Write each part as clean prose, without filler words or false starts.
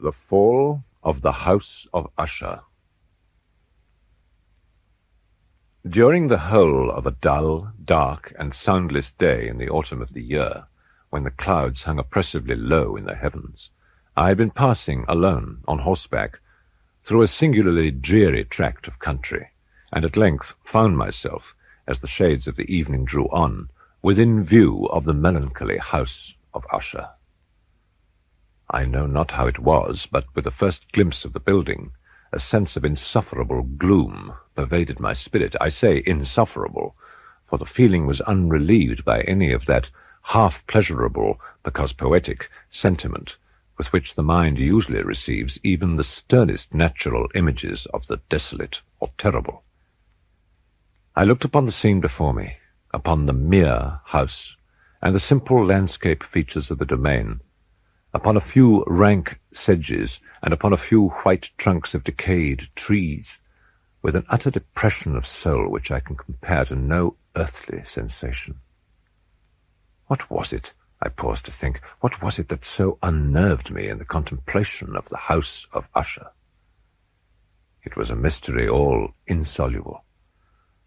The Fall of the House of Usher. During the whole of a dull, dark, and soundless day in the autumn of the year, when the clouds hung oppressively low in the heavens, I had been passing alone, on horseback, through a singularly dreary tract of country, and at length found myself, as the shades of the evening drew on, within view of the melancholy house of Usher. I know not how it was, but with the first glimpse of the building, a sense of insufferable gloom pervaded my spirit. I say insufferable, for the feeling was unrelieved by any of that half-pleasurable, because poetic, sentiment with which the mind usually receives even the sternest natural images of the desolate or terrible. I looked upon the scene before me, upon the mere house, and the simple landscape features of the domain, upon a few rank sedges, and upon a few white trunks of decayed trees, with an utter depression of soul which I can compare to no earthly sensation. What was it, I paused to think, what was it that so unnerved me in the contemplation of the house of Usher? It was a mystery all insoluble,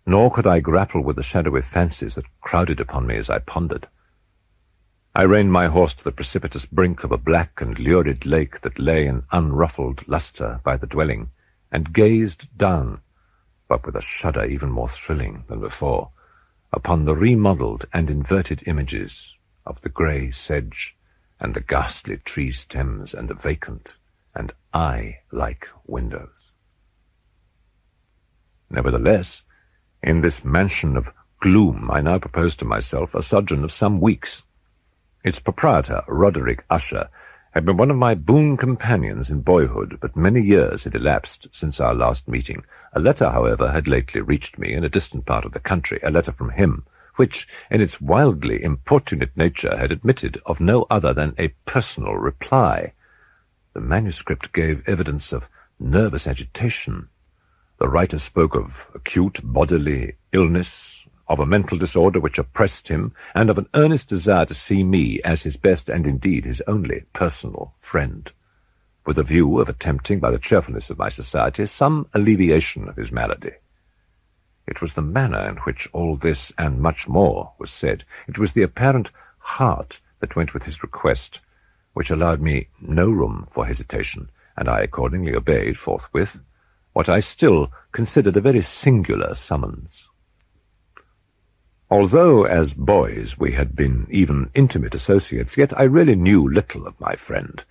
nor could I grapple with the shadowy fancies that crowded upon me as I pondered. I reined my horse to the precipitous brink of a black and lurid lake that lay in unruffled lustre by the dwelling, and gazed down, but with a shudder even more thrilling than before, upon the remodelled and inverted images of the grey sedge, and the ghastly tree stems, and the vacant and eye-like windows. Nevertheless, in this mansion of gloom I now proposed to myself a sojourn of some weeks. Its proprietor, Roderick Usher, had been one of my boon companions in boyhood, but many years had elapsed since our last meeting. A letter, however, had lately reached me in a distant part of the country, a letter from him, which, in its wildly importunate nature, had admitted of no other than a personal reply. The manuscript gave evidence of nervous agitation. The writer spoke of acute bodily illness, of a mental disorder which oppressed him, and of an earnest desire to see me as his best and indeed his only personal friend, with a view of attempting, by the cheerfulness of my society, some alleviation of his malady. It was the manner in which all this and much more was said, it was the apparent heart that went with his request, which allowed me no room for hesitation, and I accordingly obeyed forthwith what I still considered a very singular summons. Although, as boys, we had been even intimate associates, yet I really knew little of my friend.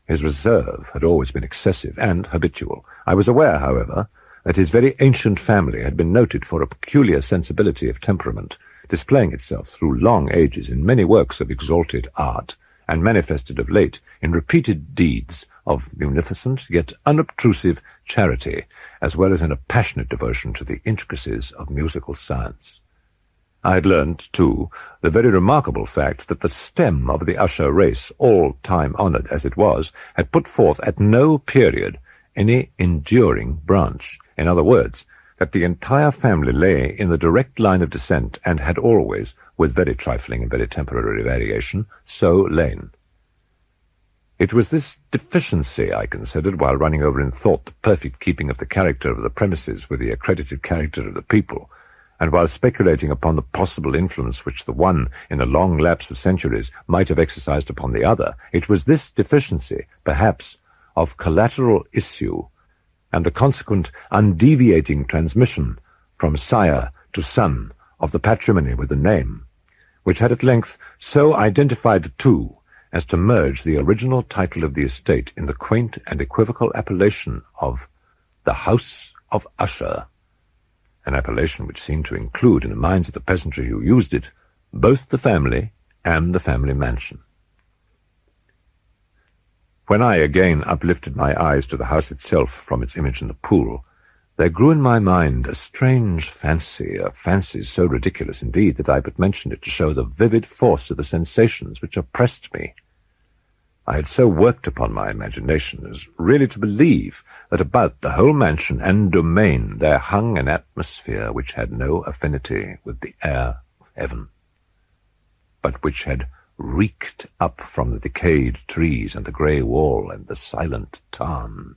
His reserve had always been excessive and habitual. I was aware, however, that his very ancient family had been noted for a peculiar sensibility of temperament, displaying itself through long ages in many works of exalted art, and manifested of late in repeated deeds of munificent yet unobtrusive charity, as well as in a passionate devotion to the intricacies of musical science. I had learned, too, the very remarkable fact that the stem of the Usher race, all time-honoured as it was, had put forth at no period any enduring branch. In other words, that the entire family lay in the direct line of descent, and had always, with very trifling and very temporary variation, so lain. It was this deficiency I considered, while running over in thought the perfect keeping of the character of the premises with the accredited character of the people, and while speculating upon the possible influence which the one, in a long lapse of centuries, might have exercised upon the other, it was this deficiency, perhaps, of collateral issue, and the consequent undeviating transmission from sire to son of the patrimony with the name, which had at length so identified the two as to merge the original title of the estate in the quaint and equivocal appellation of the House of Usher, an appellation which seemed to include in the minds of the peasantry who used it both the family and the family mansion. When I again uplifted my eyes to the house itself from its image in the pool, there grew in my mind a strange fancy, a fancy so ridiculous indeed that I but mentioned it to show the vivid force of the sensations which oppressed me. I had so worked upon my imagination as really to believe that about the whole mansion and domain there hung an atmosphere which had no affinity with the air of heaven, but which had reeked up from the decayed trees and the grey wall and the silent tarn.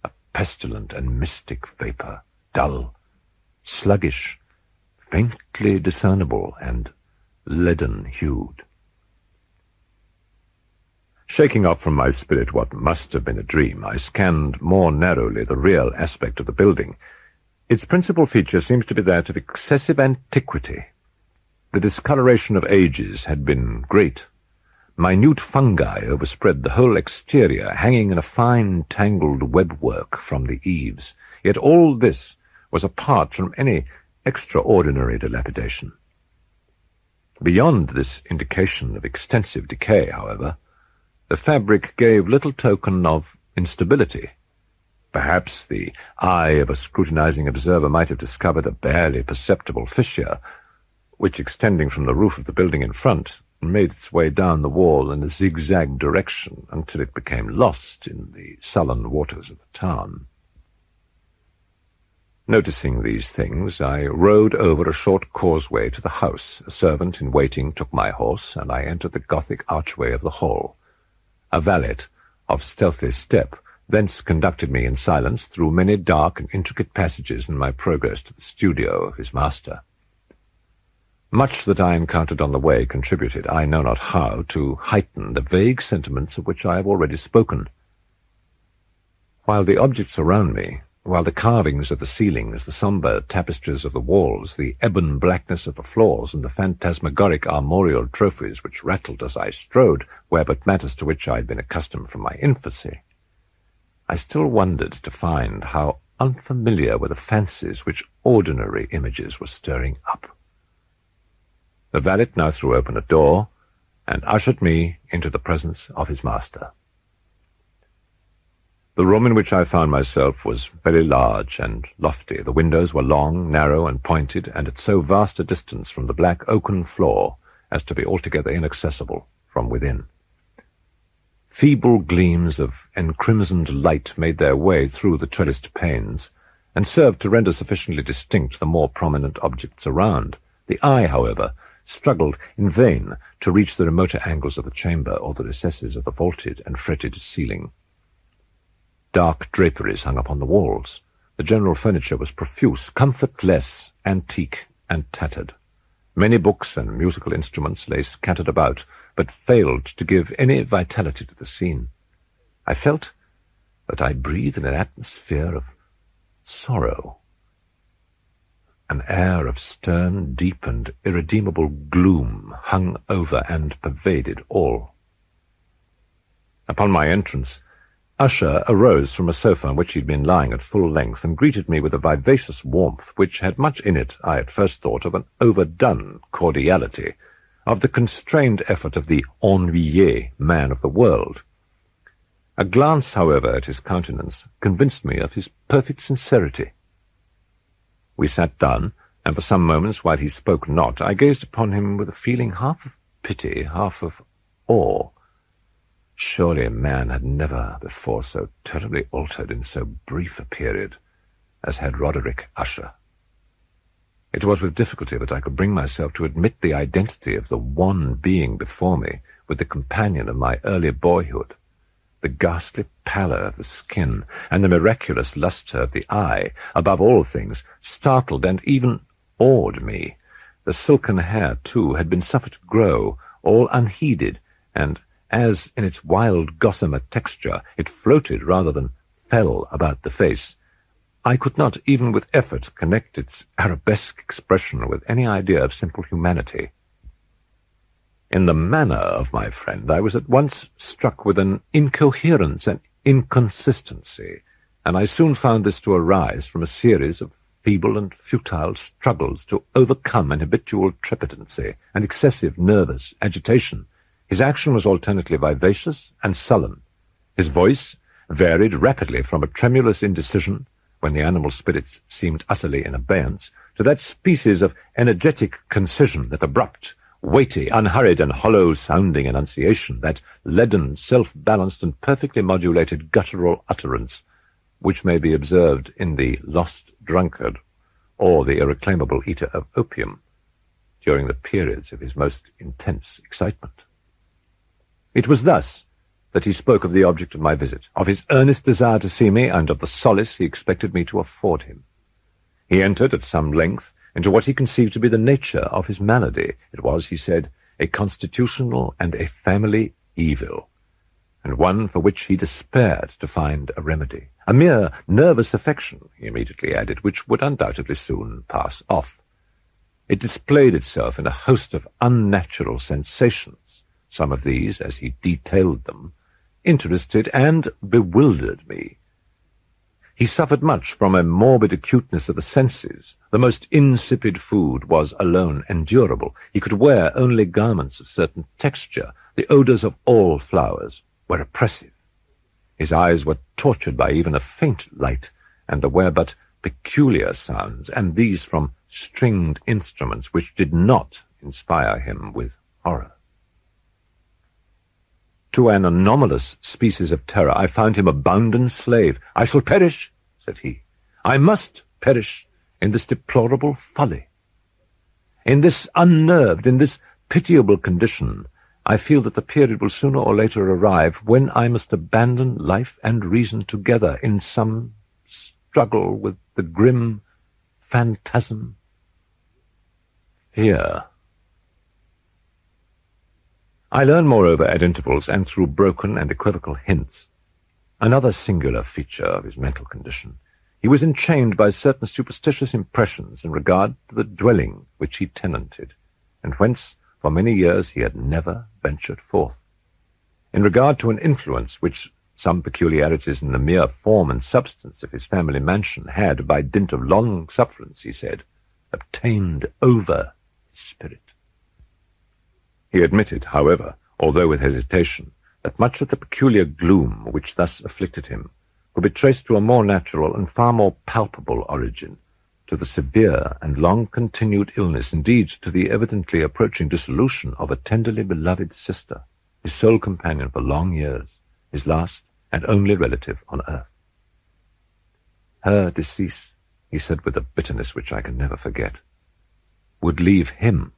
A pestilent and mystic vapour, dull, sluggish, faintly discernible, and leaden-hued. Shaking off from my spirit what must have been a dream, I scanned more narrowly the real aspect of the building. Its principal feature seems to be that of excessive antiquity. The discoloration of ages had been great. Minute fungi overspread the whole exterior, hanging in a fine tangled webwork from the eaves. Yet all this was apart from any extraordinary dilapidation. Beyond this indication of extensive decay, however, the fabric gave little token of instability. Perhaps the eye of a scrutinizing observer might have discovered a barely perceptible fissure, which, extending from the roof of the building in front, made its way down the wall in a zigzag direction until it became lost in the sullen waters of the town. Noticing these things, I rode over a short causeway to the house. A servant in waiting took my horse, and I entered the Gothic archway of the hall. A valet of stealthy step thence conducted me in silence through many dark and intricate passages in my progress to the studio of his master. Much that I encountered on the way contributed, I know not how, to heighten the vague sentiments of which I have already spoken. While the objects around me, while the carvings of the ceilings, the sombre tapestries of the walls, the ebon blackness of the floors, and the phantasmagoric armorial trophies which rattled as I strode, were but matters to which I had been accustomed from my infancy, I still wondered to find how unfamiliar were the fancies which ordinary images were stirring up. The valet now threw open a door, and ushered me into the presence of his master. The room in which I found myself was very large and lofty. The windows were long, narrow, and pointed, and at so vast a distance from the black oaken floor as to be altogether inaccessible from within. Feeble gleams of encrimsoned light made their way through the trellised panes, and served to render sufficiently distinct the more prominent objects around. The eye, however, struggled in vain to reach the remoter angles of the chamber or the recesses of the vaulted and fretted ceiling. Dark draperies hung upon the walls. The general furniture was profuse, comfortless, antique, and tattered. Many books and musical instruments lay scattered about, but failed to give any vitality to the scene. I felt that I breathed in an atmosphere of sorrow. An air of stern, deep, and irredeemable gloom hung over and pervaded all. Upon my entrance, Usher arose from a sofa on which he had been lying at full length, and greeted me with a vivacious warmth which had much in it, I at first thought, of an overdone cordiality, of the constrained effort of the ennuyé man of the world. A glance, however, at his countenance convinced me of his perfect sincerity. We sat down, and for some moments, while he spoke not, I gazed upon him with a feeling half of pity, half of awe. Surely man had never before so terribly altered in so brief a period as had Roderick Usher. It was with difficulty that I could bring myself to admit the identity of the one being before me with the companion of my early boyhood. The ghastly pallor of the skin and the miraculous lustre of the eye, above all things, startled and even awed me. The silken hair, too, had been suffered to grow, all unheeded, and as in its wild gossamer texture it floated rather than fell about the face, I could not, even with effort, connect its arabesque expression with any idea of simple humanity. In the manner of my friend I was at once struck with an incoherence and inconsistency, and I soon found this to arise from a series of feeble and futile struggles to overcome an habitual trepidancy and excessive nervous agitation. His action was alternately vivacious and sullen. His voice varied rapidly from a tremulous indecision, when the animal spirits seemed utterly in abeyance, to that species of energetic concision, that abrupt, weighty, unhurried, and hollow-sounding enunciation, that leaden, self-balanced, and perfectly modulated guttural utterance, which may be observed in the lost drunkard or the irreclaimable eater of opium. during the periods of his most intense excitement. It was thus that he spoke of the object of my visit, of his earnest desire to see me, and of the solace he expected me to afford him. He entered at some length into what he conceived to be the nature of his malady. It was, he said, a constitutional and a family evil, and one for which he despaired to find a remedy. A mere nervous affection, he immediately added, which would undoubtedly soon pass off. It displayed itself in a host of unnatural sensations. Some of these, as he detailed them, interested and bewildered me. He suffered much from a morbid acuteness of the senses. The most insipid food was alone endurable. He could wear only garments of certain texture. The odors of all flowers were oppressive. His eyes were tortured by even a faint light, and there were but peculiar sounds, and these from stringed instruments which did not inspire him with horror. To an anomalous species of terror I found him a bounden slave. "I shall perish," said he. "I must perish in this deplorable folly. In this unnerved, in this pitiable condition, I feel that the period will sooner or later arrive when I must abandon life and reason together in some struggle with the grim phantasm, fear." I learned, moreover, at intervals and through broken and equivocal hints, another singular feature of his mental condition. He was enchained by certain superstitious impressions in regard to the dwelling which he tenanted, and whence for many years he had never ventured forth. In regard to an influence which some peculiarities in the mere form and substance of his family mansion had, by dint of long sufferance, he said, obtained over his spirit. He admitted, however, although with hesitation, that much of the peculiar gloom which thus afflicted him could be traced to a more natural and far more palpable origin, to the severe and long-continued illness, indeed to the evidently approaching dissolution of a tenderly beloved sister, his sole companion for long years, his last and only relative on earth. Her decease, he said with a bitterness which I can never forget, would leave him,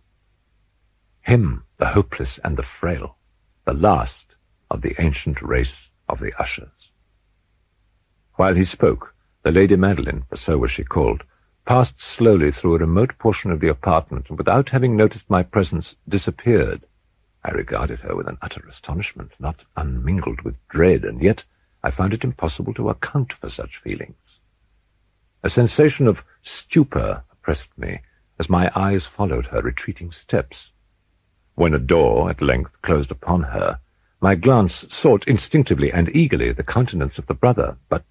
the hopeless and the frail, the last of the ancient race of the Ushers. While he spoke, the Lady Madeline, for so was she called, passed slowly through a remote portion of the apartment, and without having noticed my presence, disappeared. I regarded her with an utter astonishment, not unmingled with dread, and yet I found it impossible to account for such feelings. A sensation of stupor oppressed me as my eyes followed her retreating steps. When a door at length closed upon her, my glance sought instinctively and eagerly the countenance of the brother, but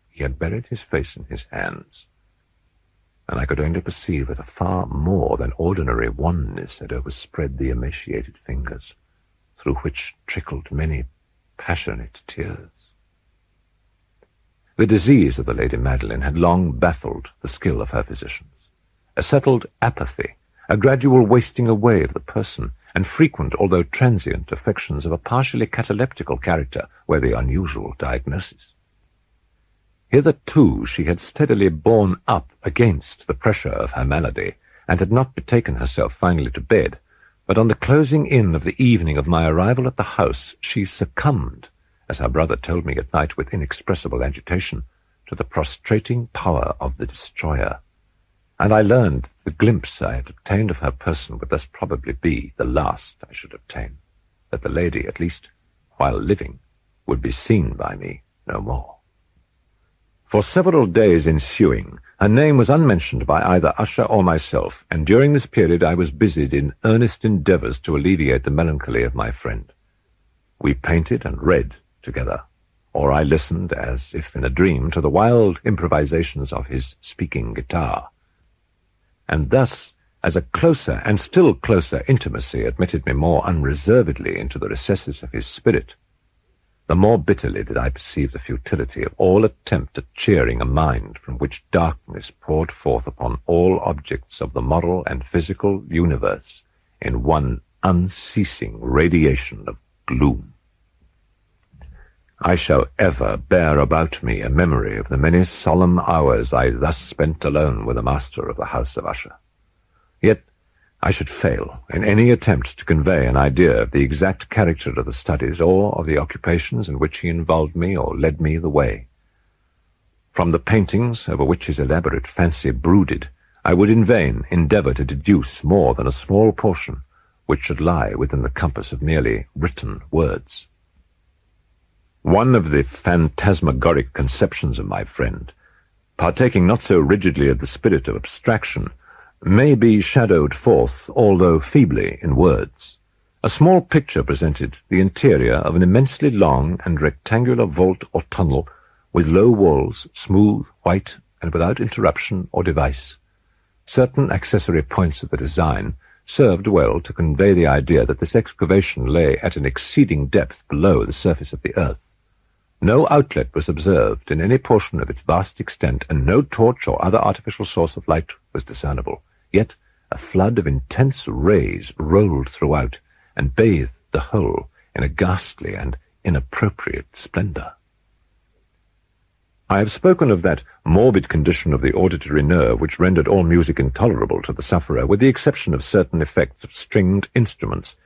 he had buried his face in his hands, and I could only perceive that a far more than ordinary wanness had overspread the emaciated fingers, through which trickled many passionate tears. The disease of the Lady Madeline had long baffled the skill of her physicians. A settled apathy, a gradual wasting away of the person, and frequent, although transient, affections of a partially cataleptical character were the unusual diagnosis. Hitherto she had steadily borne up against the pressure of her malady, and had not betaken herself finally to bed, but on the closing in of the evening of my arrival at the house she succumbed, as her brother told me at night with inexpressible agitation, to the prostrating power of the destroyer, and I learned the glimpse I had obtained of her person would thus probably be the last I should obtain, that the lady, at least while living, would be seen by me no more. For several days ensuing, her name was unmentioned by either Usher or myself, and during this period I was busied in earnest endeavours to alleviate the melancholy of my friend. We painted and read together, or I listened, as if in a dream, to the wild improvisations of his speaking guitar. And thus, as a closer and still closer intimacy admitted me more unreservedly into the recesses of his spirit, the more bitterly did I perceive the futility of all attempt at cheering a mind from which darkness poured forth upon all objects of the moral and physical universe in one unceasing radiation of gloom. I shall ever bear about me a memory of the many solemn hours I thus spent alone with the master of the house of Usher. Yet I should fail in any attempt to convey an idea of the exact character of the studies or of the occupations in which he involved me or led me the way. From the paintings over which his elaborate fancy brooded, I would in vain endeavour to deduce more than a small portion which should lie within the compass of merely written words. One of the phantasmagoric conceptions of my friend, partaking not so rigidly of the spirit of abstraction, may be shadowed forth, although feebly, in words. A small picture presented the interior of an immensely long and rectangular vault or tunnel, with low walls, smooth, white, and without interruption or device. Certain accessory points of the design served well to convey the idea that this excavation lay at an exceeding depth below the surface of the earth. No outlet was observed in any portion of its vast extent, and no torch or other artificial source of light was discernible. Yet a flood of intense rays rolled throughout, and bathed the whole in a ghastly and inappropriate splendour. I have spoken of that morbid condition of the auditory nerve which rendered all music intolerable to the sufferer, with the exception of certain effects of stringed instruments.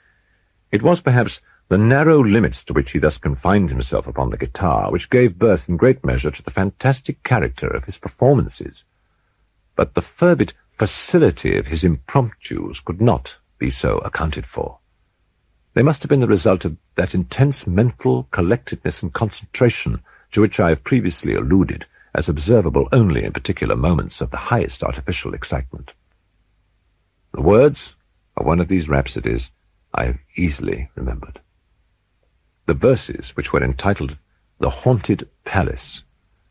It was perhaps the narrow limits to which he thus confined himself upon the guitar which gave birth in great measure to the fantastic character of his performances. But the fervid facility of his impromptus could not be so accounted for. They must have been the result of that intense mental collectedness and concentration to which I have previously alluded, as observable only in particular moments of the highest artificial excitement. The words of one of these rhapsodies I have easily remembered. The verses, which were entitled "The Haunted Palace,"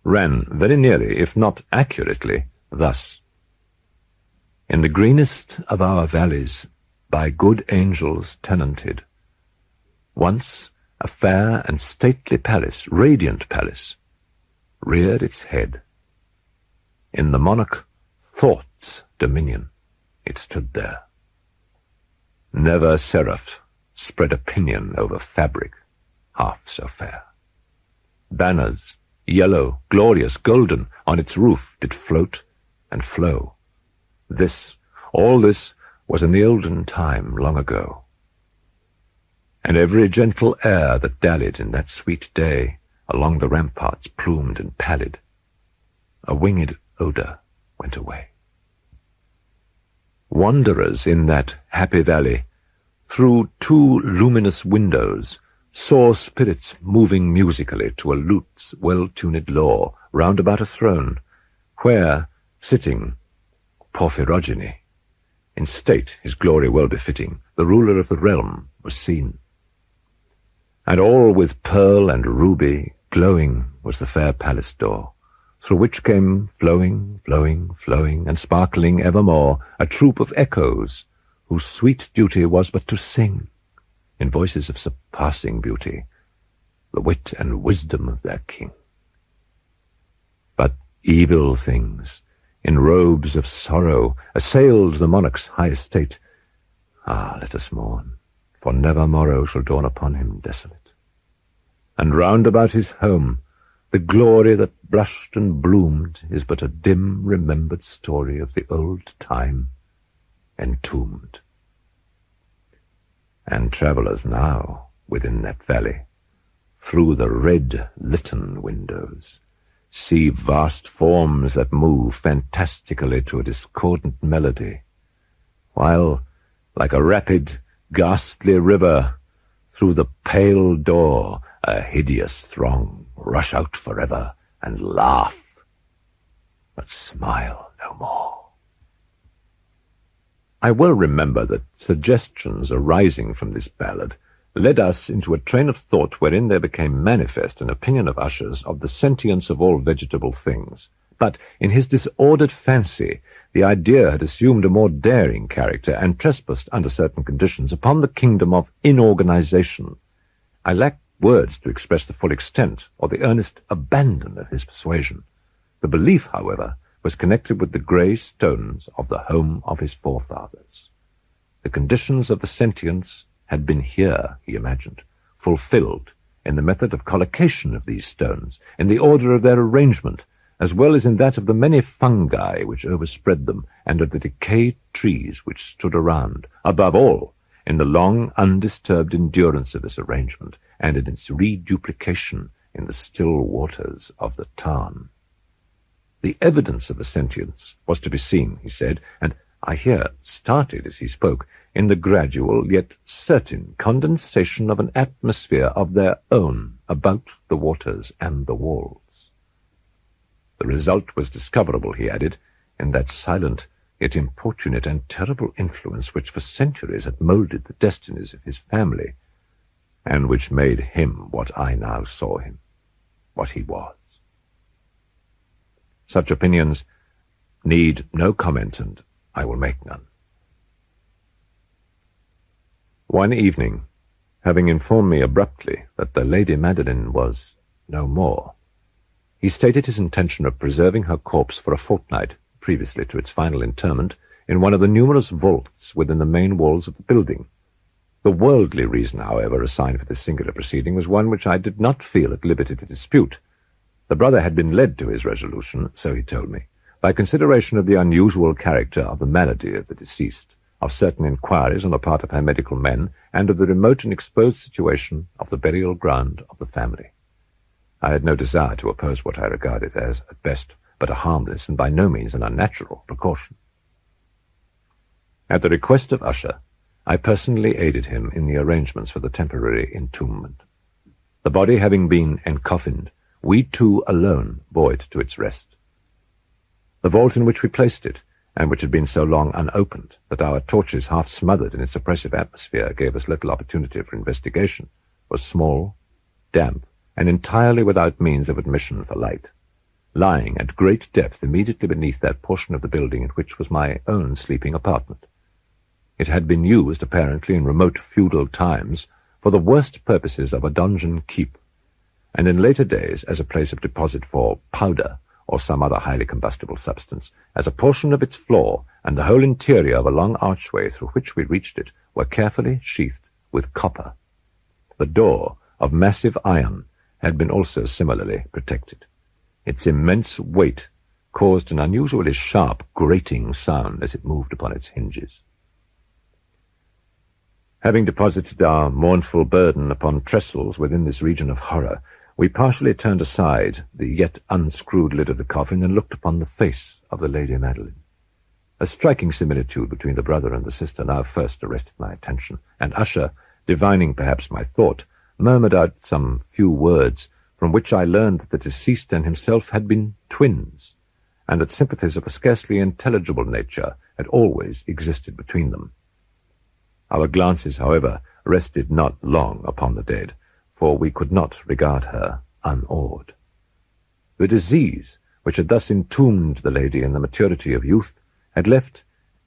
ran very nearly, if not accurately, thus: "In the greenest of our valleys, by good angels tenanted, once a fair and stately palace, radiant palace, reared its head. In the monarch Thought's dominion it stood there. Never seraph spread a pinion over fabric half so fair. Banners, yellow, glorious, golden, on its roof did float and flow. All this was in the olden time long ago. And every gentle air that dallied in that sweet day along the ramparts plumed and pallid, a winged odour went away. Wanderers in that happy valley, through two luminous windows, saw spirits moving musically to a lute's well-tuned law round about a throne, where, sitting, Porphyrogeny, in state his glory well befitting, the ruler of the realm was seen. And all with pearl and ruby glowing was the fair palace door, through which came flowing, flowing, flowing, and sparkling evermore a troop of echoes, whose sweet duty was but to sing, in voices of surpassing beauty, the wit and wisdom of their king. But evil things, in robes of sorrow, assailed the monarch's high estate. Ah, let us mourn, for never morrow shall dawn upon him desolate. And round about his home, the glory that blushed and bloomed is but a dim remembered story of the old time, entombed. And travellers now within that valley, through the red litten windows, see vast forms that move fantastically to a discordant melody, while, like a rapid, ghastly river, through the pale door a hideous throng rush out forever and laugh, but smile no more. I well remember that suggestions arising from this ballad led us into a train of thought wherein there became manifest an opinion of Usher's of the sentience of all vegetable things. But in his disordered fancy, the idea had assumed a more daring character and trespassed under certain conditions upon the kingdom of inorganization. I lacked words to express the full extent or the earnest abandon of his persuasion. The belief, however, was connected with the grey stones of the home of his forefathers. The conditions of the sentience had been here, he imagined, fulfilled in the method of collocation of these stones, in the order of their arrangement, as well as in that of the many fungi which overspread them, and of the decayed trees which stood around, above all, in the long, undisturbed endurance of this arrangement, and in its reduplication in the still waters of the Tarn. The evidence of the sentience was to be seen, he said, and I here started as he spoke, in the gradual yet certain condensation of an atmosphere of their own about the waters and the walls. The result was discoverable, he added, in that silent, yet importunate and terrible influence which for centuries had moulded the destinies of his family, and which made him what I now saw him, what he was. Such opinions need no comment, and I will make none. One evening, having informed me abruptly that the Lady Madeline was no more, he stated his intention of preserving her corpse for a fortnight previously to its final interment in one of the numerous vaults within the main walls of the building. The worldly reason, however, assigned for this singular proceeding was one which I did not feel at liberty to dispute. The brother had been led to his resolution, so he told me, by consideration of the unusual character of the malady of the deceased, of certain inquiries on the part of her medical men, and of the remote and exposed situation of the burial ground of the family. I had no desire to oppose what I regarded as, at best, but a harmless and by no means an unnatural precaution. At the request of Usher, I personally aided him in the arrangements for the temporary entombment. The body having been encoffined, we two alone bore it to its rest. The vault in which we placed it, and which had been so long unopened that our torches, half smothered in its oppressive atmosphere, gave us little opportunity for investigation, was small, damp, and entirely without means of admission for light, lying at great depth immediately beneath that portion of the building in which was my own sleeping apartment. It had been used, apparently in remote feudal times, for the worst purposes of a donjon keep, and in later days as a place of deposit for powder or some other highly combustible substance, as a portion of its floor and the whole interior of a long archway through which we reached it were carefully sheathed with copper. The door, of massive iron, had been also similarly protected. Its immense weight caused an unusually sharp, grating sound as it moved upon its hinges. Having deposited our mournful burden upon trestles within this region of horror, we partially turned aside the yet unscrewed lid of the coffin and looked upon the face of the Lady Madeline. A striking similitude between the brother and the sister now first arrested my attention, and Usher, divining perhaps my thought, murmured out some few words, from which I learned that the deceased and himself had been twins, and that sympathies of a scarcely intelligible nature had always existed between them. Our glances, however, rested not long upon the dead, for we could not regard her unawed. The disease, which had thus entombed the lady in the maturity of youth, had left,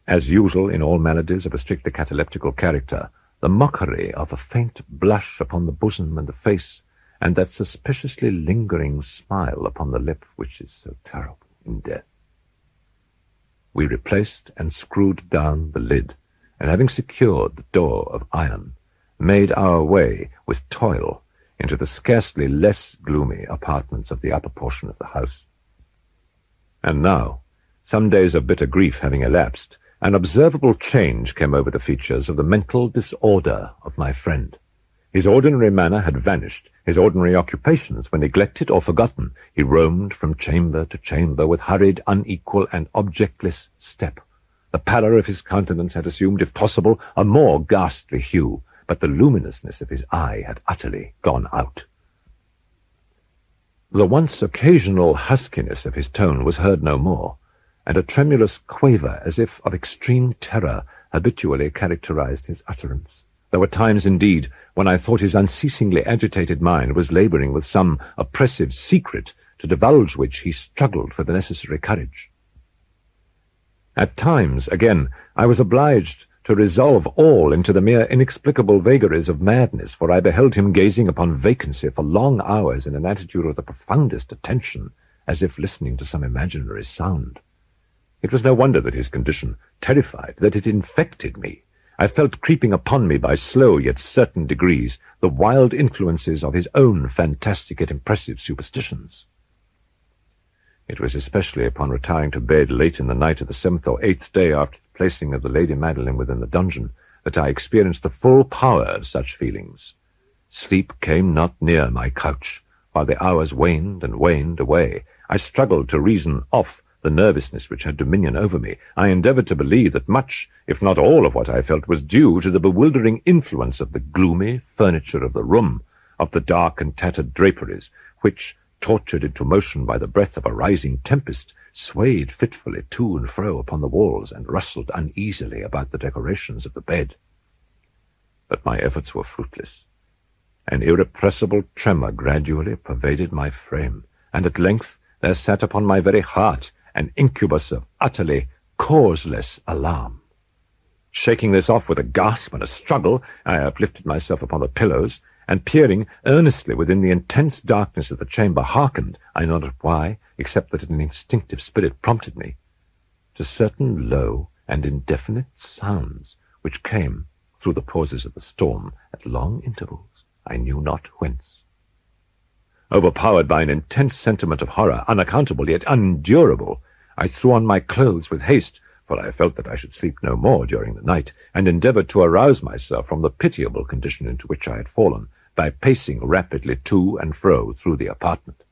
as usual in all maladies of a strictly cataleptical character, the mockery of a faint blush upon the bosom and the face, and that suspiciously lingering smile upon the lip which is so terrible in death. We replaced and screwed down the lid, and having secured the door of iron, made our way with toil into the scarcely less gloomy apartments of the upper portion of the house. And now, some days of bitter grief having elapsed, an observable change came over the features of the mental disorder of my friend. His ordinary manner had vanished, his ordinary occupations were neglected or forgotten. He roamed from chamber to chamber with hurried, unequal, and objectless step. The pallor of his countenance had assumed, if possible, a more ghastly hue, but the luminousness of his eye had utterly gone out. The once occasional huskiness of his tone was heard no more, and a tremulous quaver, as if of extreme terror, habitually characterized his utterance. There were times, indeed, when I thought his unceasingly agitated mind was laboring with some oppressive secret, to divulge which he struggled for the necessary courage. At times, again, I was obliged to resolve all into the mere inexplicable vagaries of madness, for I beheld him gazing upon vacancy for long hours in an attitude of the profoundest attention, as if listening to some imaginary sound. It was no wonder that his condition terrified, that it infected me. I felt creeping upon me by slow yet certain degrees the wild influences of his own fantastic yet impressive superstitions. It was especially upon retiring to bed late in the night of the 7th or 8th day after the placing of the Lady Madeline within the dungeon that I experienced the full power of such feelings. Sleep came not near my couch, while the hours waned and waned away. I struggled to reason off the nervousness which had dominion over me. I endeavored to believe that much, if not all, of what I felt was due to the bewildering influence of the gloomy furniture of the room, of the dark and tattered draperies, which, tortured into motion by the breath of a rising tempest, swayed fitfully to and fro upon the walls and rustled uneasily about the decorations of the bed. But my efforts were fruitless. An irrepressible tremor gradually pervaded my frame, and at length there sat upon my very heart an incubus of utterly causeless alarm. Shaking this off with a gasp and a struggle, I uplifted myself upon the pillows, and peering earnestly within the intense darkness of the chamber, hearkened, I know not why, except that an instinctive spirit prompted me, to certain low and indefinite sounds which came through the pauses of the storm at long intervals, I knew not whence. Overpowered by an intense sentiment of horror, unaccountable yet unendurable, I threw on my clothes with haste, for I felt that I should sleep no more during the night, and endeavored to arouse myself from the pitiable condition into which I had fallen by pacing rapidly to and fro through the apartment.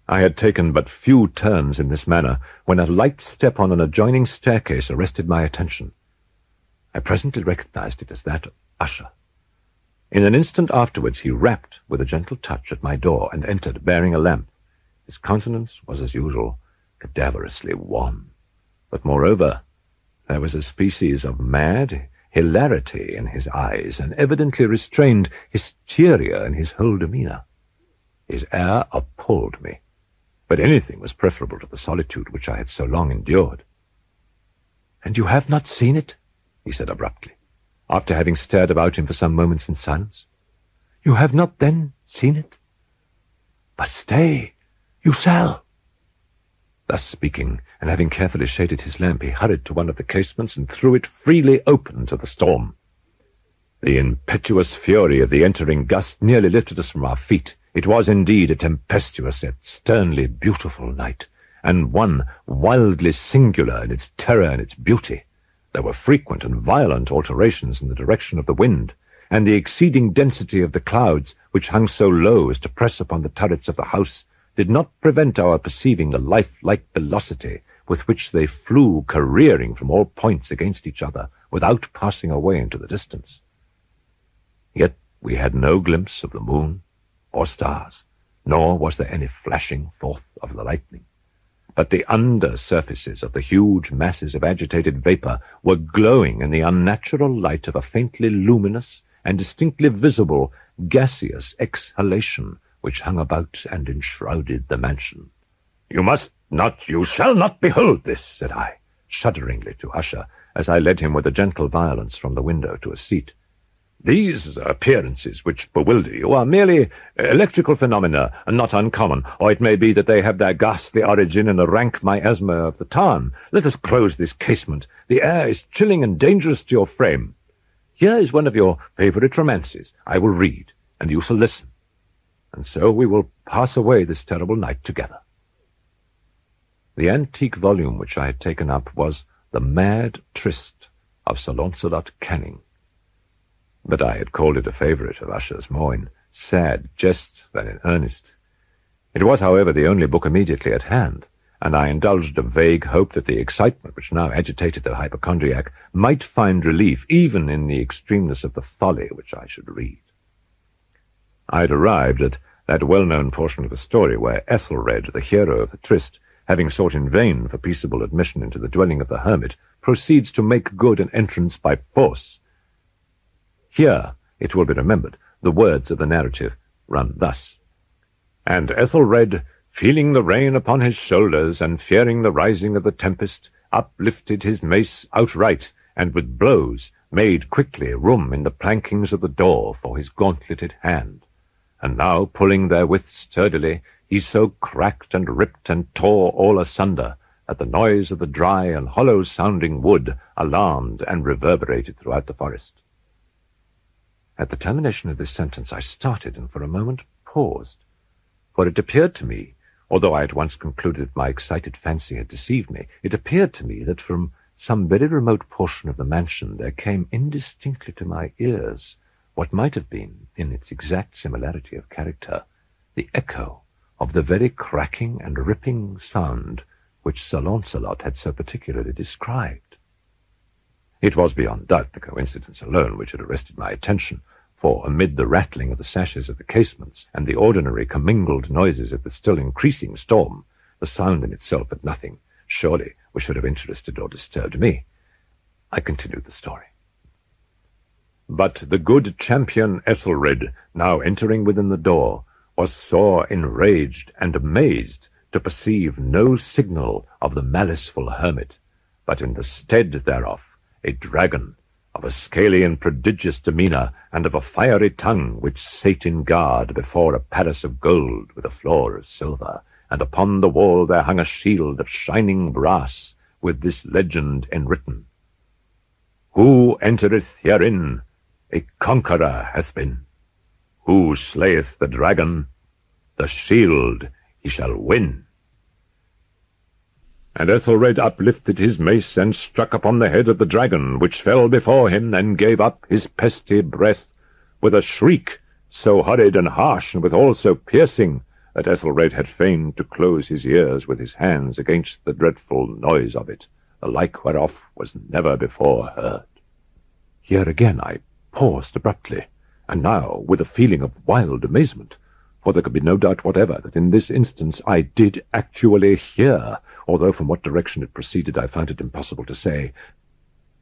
I had taken but few turns in this manner when a light step on an adjoining staircase arrested my attention. I presently recognized it as that of Usher. In an instant afterwards he rapped with a gentle touch at my door and entered, bearing a lamp. His countenance was, as usual, cadaverously wan, but moreover there was a species of mad hilarity in his eyes, and evidently restrained hysteria in his whole demeanour. His air appalled me, but anything was preferable to the solitude which I had so long endured. "And you have not seen it?" he said abruptly, after having stared about him for some moments in silence. "You have not then seen it? But stay, you shall." Thus speaking, and having carefully shaded his lamp, he hurried to one of the casements and threw it freely open to the storm. The impetuous fury of the entering gust nearly lifted us from our feet. It was indeed a tempestuous yet sternly beautiful night, and one wildly singular in its terror and its beauty. There were frequent and violent alterations in the direction of the wind, and the exceeding density of the clouds, which hung so low as to press upon the turrets of the house, did not prevent our perceiving the life-like velocity with which they flew careering from all points against each other without passing away into the distance. Yet we had no glimpse of the moon or stars, nor was there any flashing forth of the lightning. But the under surfaces of the huge masses of agitated vapour were glowing in the unnatural light of a faintly luminous and distinctly visible gaseous exhalation which hung about and enshrouded the mansion. You shall not behold this," said I, shudderingly to Usher, as I led him with a gentle violence from the window to a seat. "These appearances which bewilder you are merely electrical phenomena, and not uncommon, or it may be that they have their ghastly origin in the rank miasma of the tarn. Let us close this casement. The air is chilling and dangerous to your frame. Here is one of your favourite romances. I will read, and you shall listen, and so we will pass away this terrible night together." The antique volume which I had taken up was The Mad Tryst of Sir Launcelot Canning, but I had called it a favourite of Usher's more in sad jest than in earnest. It was, however, the only book immediately at hand, and I indulged a vague hope that the excitement which now agitated the hypochondriac might find relief even in the extremeness of the folly which I should read. I had arrived at that well-known portion of the story where Ethelred, the hero of the tryst, having sought in vain for peaceable admission into the dwelling of the hermit, proceeds to make good an entrance by force. Here, it will be remembered, the words of the narrative run thus: "And Ethelred, feeling the rain upon his shoulders, and fearing the rising of the tempest, uplifted his mace outright, and with blows made quickly room in the plankings of the door for his gauntleted hand. And now, pulling therewith sturdily, he so cracked and ripped and tore all asunder, that the noise of the dry and hollow-sounding wood alarmed and reverberated throughout the forest." At the termination of this sentence I started, and for a moment paused, for it appeared to me, Although I at once concluded my excited fancy had deceived me, it appeared to me that from some very remote portion of the mansion there came indistinctly to my ears what might have been, in its exact similarity of character, the echo of the very cracking and ripping sound which Sir Launcelot had so particularly described. It was beyond doubt the coincidence alone which had arrested my attention, for amid the rattling of the sashes of the casements and the ordinary commingled noises of the still increasing storm, the sound in itself had nothing, surely, which should have interested or disturbed me. I continued the story. But the good champion Ethelred, now entering within the door, was sore enraged and amazed to perceive no signal of the maliceful hermit, but in the stead thereof a dragon, of a scaly and prodigious demeanour, and of a fiery tongue, which sate in guard before a palace of gold with a floor of silver, and upon the wall there hung a shield of shining brass, with this legend enwritten: Who entereth herein, a conqueror hath been. Who slayeth the dragon, the shield he shall win. And Ethelred uplifted his mace and struck upon the head of the dragon, which fell before him, and gave up his pesty breath with a shriek so hurried and harsh, and withal so piercing, that Ethelred had feigned to close his ears with his hands against the dreadful noise of it, the like whereof was never before heard. Here again I paused abruptly, and now with a feeling of wild amazement, for there could be no doubt whatever that in this instance I did actually hear, although from what direction it proceeded I found it impossible to say,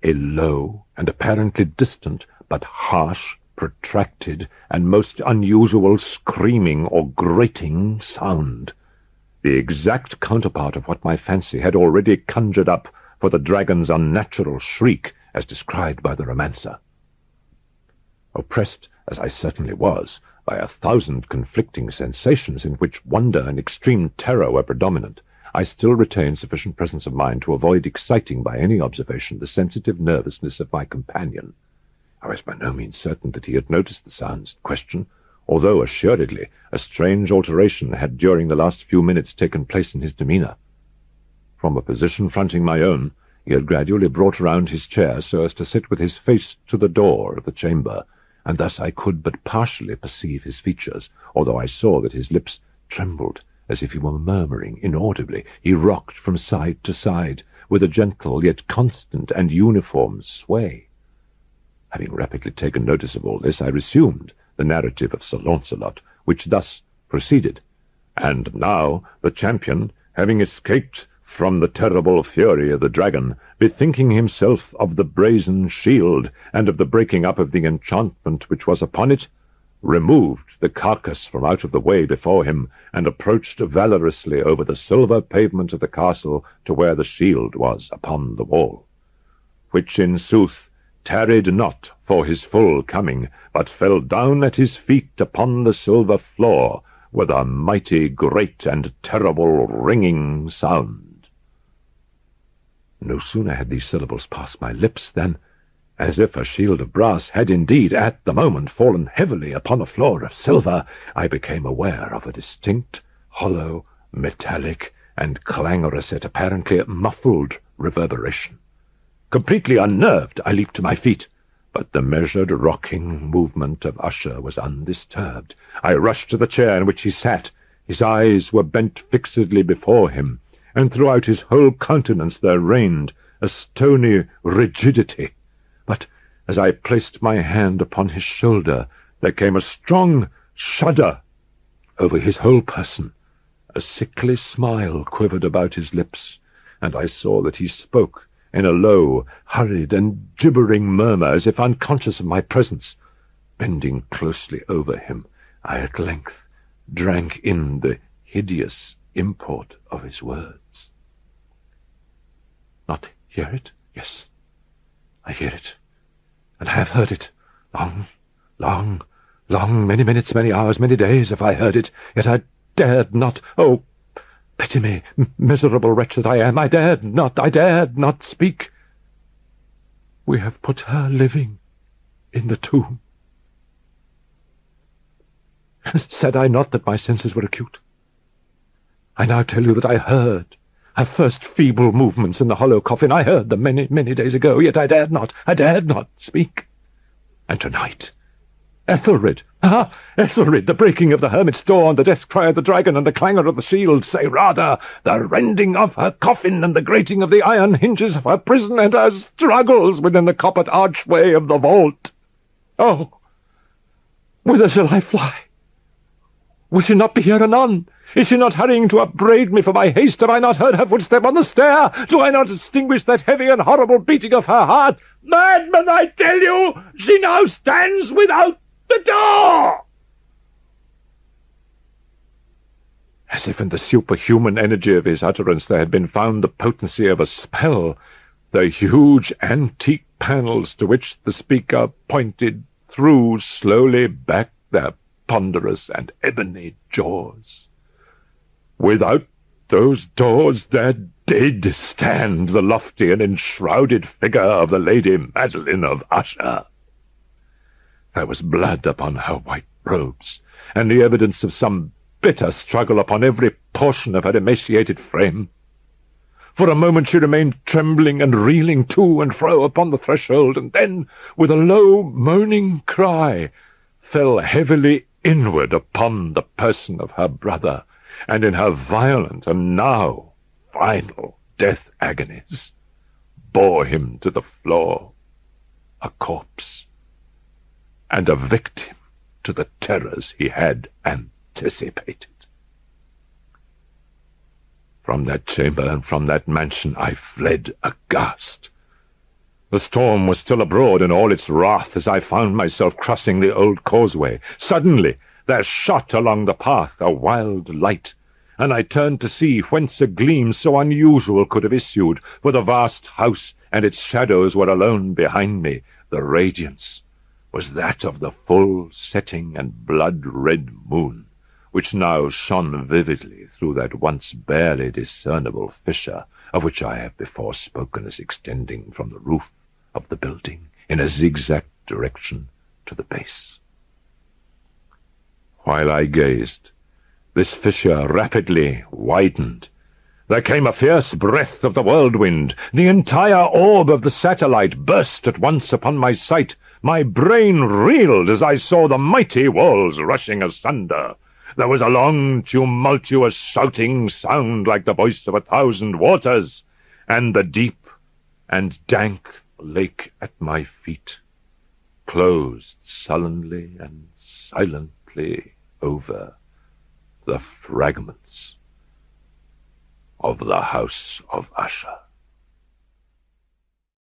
a low and apparently distant, but harsh, protracted, and most unusual screaming or grating sound, the exact counterpart of what my fancy had already conjured up for the dragon's unnatural shriek, as described by the romancer. Oppressed, as I certainly was, by 1,000 conflicting sensations in which wonder and extreme terror were predominant, I still retained sufficient presence of mind to avoid exciting by any observation the sensitive nervousness of my companion. I was by no means certain that he had noticed the sounds in question, although assuredly a strange alteration had during the last few minutes taken place in his demeanour. From a position fronting my own, he had gradually brought round his chair so as to sit with his face to the door of the chamber, and thus I could but partially perceive his features, although I saw that his lips trembled as if he were murmuring inaudibly. He rocked from side to side with a gentle yet constant and uniform sway. Having rapidly taken notice of all this, I resumed the narrative of Sir Launcelot, which thus proceeded: And now the champion, having escaped from the terrible fury of the dragon, bethinking himself of the brazen shield, and of the breaking up of the enchantment which was upon it, removed the carcass from out of the way before him, and approached valorously over the silver pavement of the castle to where the shield was upon the wall, which in sooth tarried not for his full coming, but fell down at his feet upon the silver floor with a mighty great and terrible ringing sound. No sooner had these syllables passed my lips than, as if a shield of brass had indeed at the moment fallen heavily upon a floor of silver, I became aware of a distinct, hollow, metallic, and clangorous yet apparently muffled reverberation. Completely unnerved, I leaped to my feet, but the measured rocking movement of Usher was undisturbed. I rushed to the chair in which he sat. His eyes were bent fixedly before him, and throughout his whole countenance there reigned a stony rigidity. But as I placed my hand upon his shoulder, there came a strong shudder over his whole person. A sickly smile quivered about his lips, and I saw that he spoke in a low, hurried, and gibbering murmur, as if unconscious of my presence. Bending closely over him, I at length drank in the hideous import of his words. Not hear it? Yes, I hear it, and I have heard it. Long, many minutes, many hours, many days have I heard it, yet I dared not. Oh, pity me, miserable wretch that I am! I dared not speak. We have put her living in the tomb. Said I not that my senses were acute? I now tell you that I heard her first feeble movements in the hollow coffin. I heard them many, many days ago, yet I dared not speak. And tonight, Ethelred, Ethelred, the breaking of the hermit's door, and the death cry of the dragon, and the clangor of the shield, say rather, the rending of her coffin, and the grating of the iron hinges of her prison, and her struggles within the coppered archway of the vault. Oh, whither shall I fly? Will she not be here anon? Is she not hurrying to upbraid me for my haste? Have I not heard her footstep on the stair? Do I not distinguish that heavy and horrible beating of her heart? Madman, I tell you, she now stands without the door! As if in the superhuman energy of his utterance there had been found the potency of a spell, the huge antique panels to which the speaker pointed threw slowly back their ponderous and ebony jaws. Without those doors there did stand the lofty and enshrouded figure of the Lady Madeline of Usher. There was blood upon her white robes, and the evidence of some bitter struggle upon every portion of her emaciated frame. For a moment she remained trembling and reeling to and fro upon the threshold, and then, with a low, moaning cry, fell heavily inward upon the person of her brother, and in her violent and now final death agonies bore him to the floor, a corpse, and a victim to the terrors he had anticipated. From that chamber and from that mansion I fled aghast. The storm was still abroad in all its wrath as I found myself crossing the old causeway. Suddenly there shot along the path a wild light, and I turned to see whence a gleam so unusual could have issued, for the vast house and its shadows were alone behind me. The radiance was that of the full setting and blood-red moon, which now shone vividly through that once barely discernible fissure, of which I have before spoken as extending from the roof of the building in a zigzag direction to the base. While I gazed, this fissure rapidly widened. There came a fierce breath of the whirlwind. The entire orb of the satellite burst at once upon my sight. My brain reeled as I saw the mighty walls rushing asunder. There was a long, tumultuous shouting sound like the voice of 1,000 waters, and the deep and dank lake at my feet closed sullenly and silently over the fragments of the House of Usher.